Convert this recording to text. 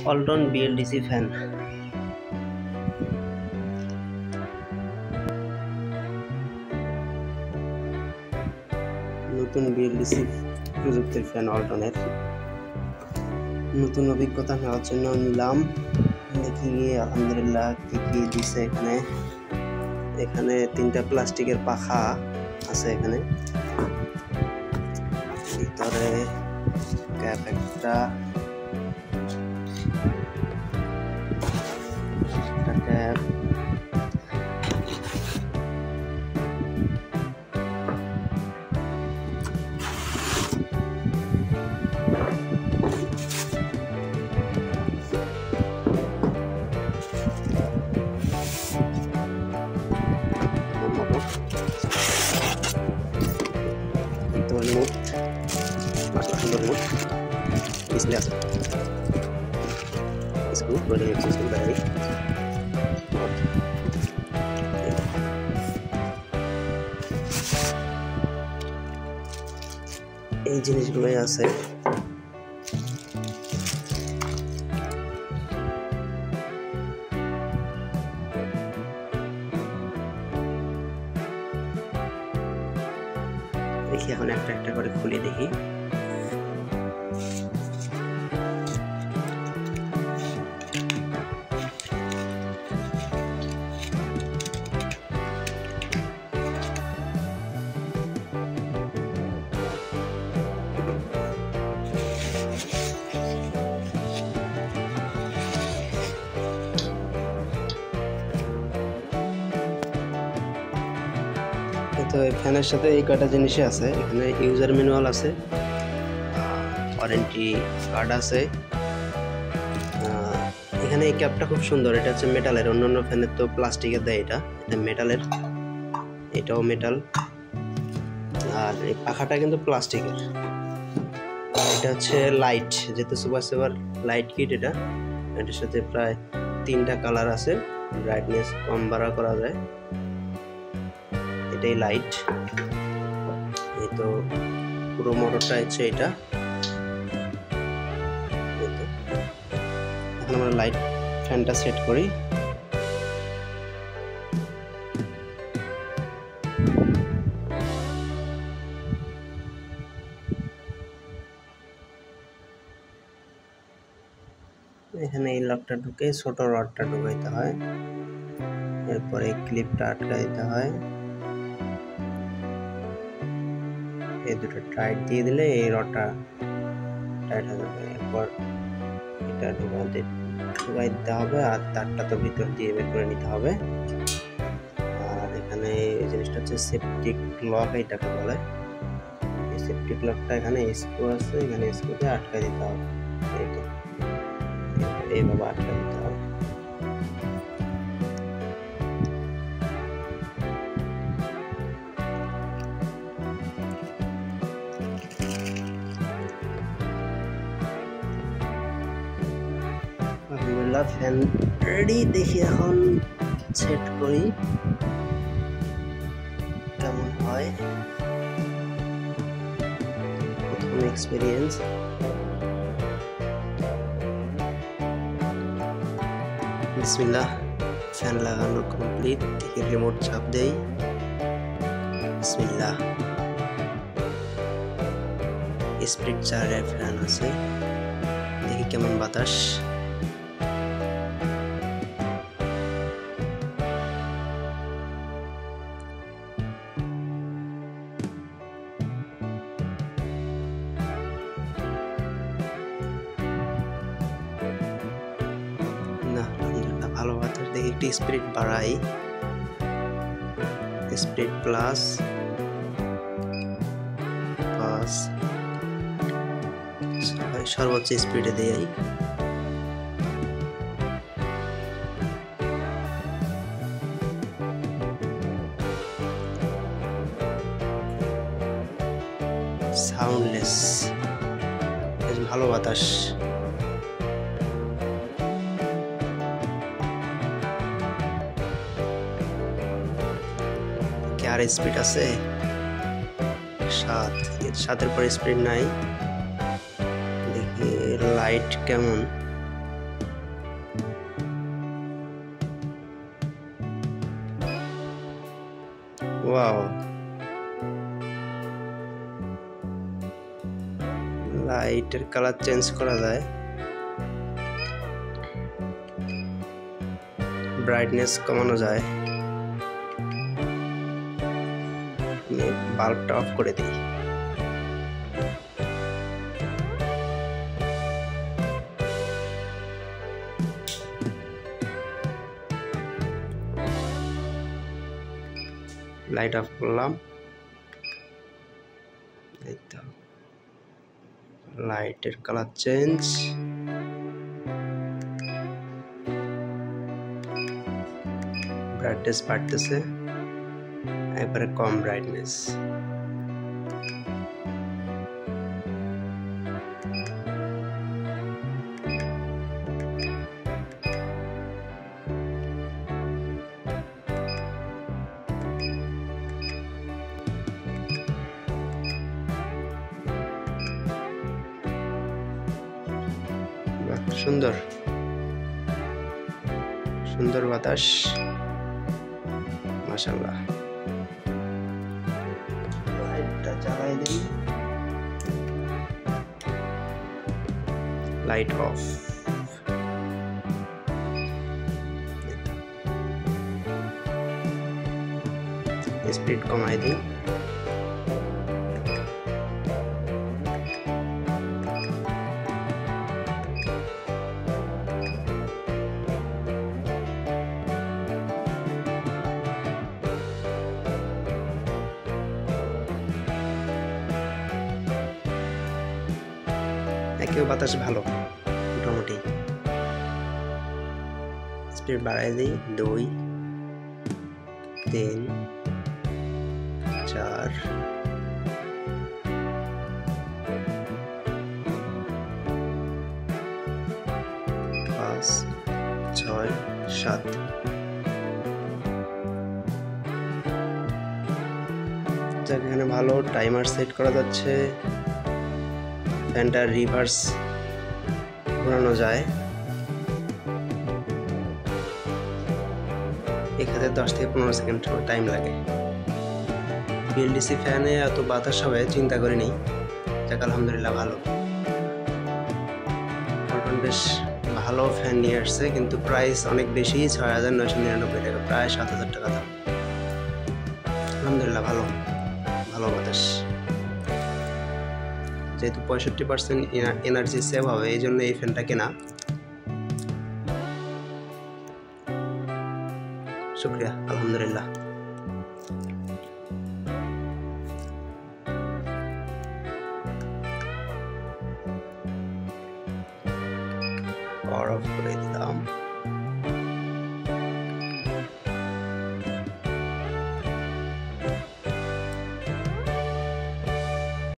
Walton BLDC fan. নতুন BLDC প্রযুক্তির fan ওয়ালটনের। নতুন অভিজ্ঞতা নেওয়ার জন্য নিলাম। দেখি আলহামদুলিল্লাহ কি কি দিছে এখানে। এখানে 3টা প্লাস্টিকের পাখা আছে। এখানে ভিতরে ক্যাপ একটা ক্যাপ, রিমোট, সুন্দর রিমোট, ডিসপ্লে আছে, স্ক্রু, রোলিং স্ক্রু, ব্যাটারি, এই জিনিসগুলোই আছে। দেখি এখন একটা একটা করে খুলে দেখি। তো ফ্যানের সাথে এই কয়টা জিনিসই আছে। এখানে ইউজার ম্যানুয়াল আছে, ওয়ারেন্টি কার্ড আছে। এখানে এই ক্যাপটা খুব সুন্দর, এটা হচ্ছে মেটালের। অন্যান্য ফ্যানের তো প্লাস্টিকের দেয়, এটা মেটালের, এটাও মেটাল। আর এই পাখাটা কিন্তু প্লাস্টিকের। এটা হচ্ছে লাইট, যেহেতু সুপার সেভার লাইট কিট। এটার সাথে প্রায় 3টা কালার আছে, ব্রাইটনেস কম বাড়া করা যায়। এটাই লাইট। এই তো পুরো মোটরটা হচ্ছে এটা। এখন আমরা লাইট ফ্যানটা সেট করি। এখানে এই লকটা ঢুকে ছোট রডটা ঢুকাইতে হয়, এরপরে ক্লিপটা আটকা দিতে হয়। এই দুটো টাইট দিয়ে দিলে এই রডটা টাইট হয়ে যাবে। এরপর এটা ঢুকাই দিতে হবে, আর তারটা তো ভিতর দিয়ে বের করে নিতে হবে। আর এখানে এই জিনিসটা হচ্ছে সেপটিক লক, এইটাকে বলে। এই সেপটিক লকটা এখানে স্ক্রু আছে, এখানে স্ক্রুতে আটকা দিতে হবে। এই তো এইভাবে আটকা দিতে হবে। আলহামদুলিল্লাহ ফ্যান রেডি। দেখি এখন সেট করি কেমন হয়। প্রথম এক্সপিরিয়েন্স। বিসমিল্লাহ, ফ্যান লাগানো কমপ্লিট। দেখি রিমোট চাপ দেই। বিসমিল্লাহ, স্প্লিট চার্জের ফ্যান আছে। দেখি কেমন বাতাস। না, আলহামদুলিল্লাহ ভালো বাতাস। দেখি একটু স্পিড বাড়াই, স্পিড প্লাস সর্বোচ্চ স্পিডে দেই। সাউন্ডলেস, ভালো বাতাস। আর স্পিড আছে 7, 7-এর পরে স্পিড নাই। দেখি লাইট কেমন। ওয়াও, লাইটের কালার চেঞ্জ করা যায়, ব্রাইটনেস কমানো যায়। বাল্বটা অফ করে দিই। লাইট অফ করলাম, এই তো লাইটের কালার চেঞ্জ। ব্রাইটনেস বাড়তেছে, একবারে কম ব্রাইটনেস। সুন্দর সুন্দর বাতাস, মাশাআল্লাহ। লাইটটা জ্বালাই দিই, লাইট অফ। স্পিড কমাই দিই। একেও বাতাস ভালো, মোটামুটি। স্পিড বাড়াই দিই, 2, 3, 4, 5, 6, 7। এখানে ভালো টাইমার সেট করা যাচ্ছে, ফ্যানটা রিভার্স ঘোরানো যায়। এখানে 10 থেকে 15 সেকেন্ড টাইম লাগে। বিএলডিসি ফ্যানে এত বাতাস হবে চিন্তা করিনি, যাক আলহামদুলিল্লাহ ভালো। বেশ ভালো ফ্যান নিয়ে আসছে, কিন্তু প্রাইস অনেক বেশি, 6,999 টাকা, প্রায় 7,000 টাকা দাম। আলহামদুলিল্লাহ ভালো, ভালো বাতাস। যেহেতু 65% এনার্জি সেভ হবে, এই জন্য এই ফ্যানটা কেনা। শুকরিয়া, আলহামদুলিল্লাহ। পাওয়ার অফ করে দিলাম।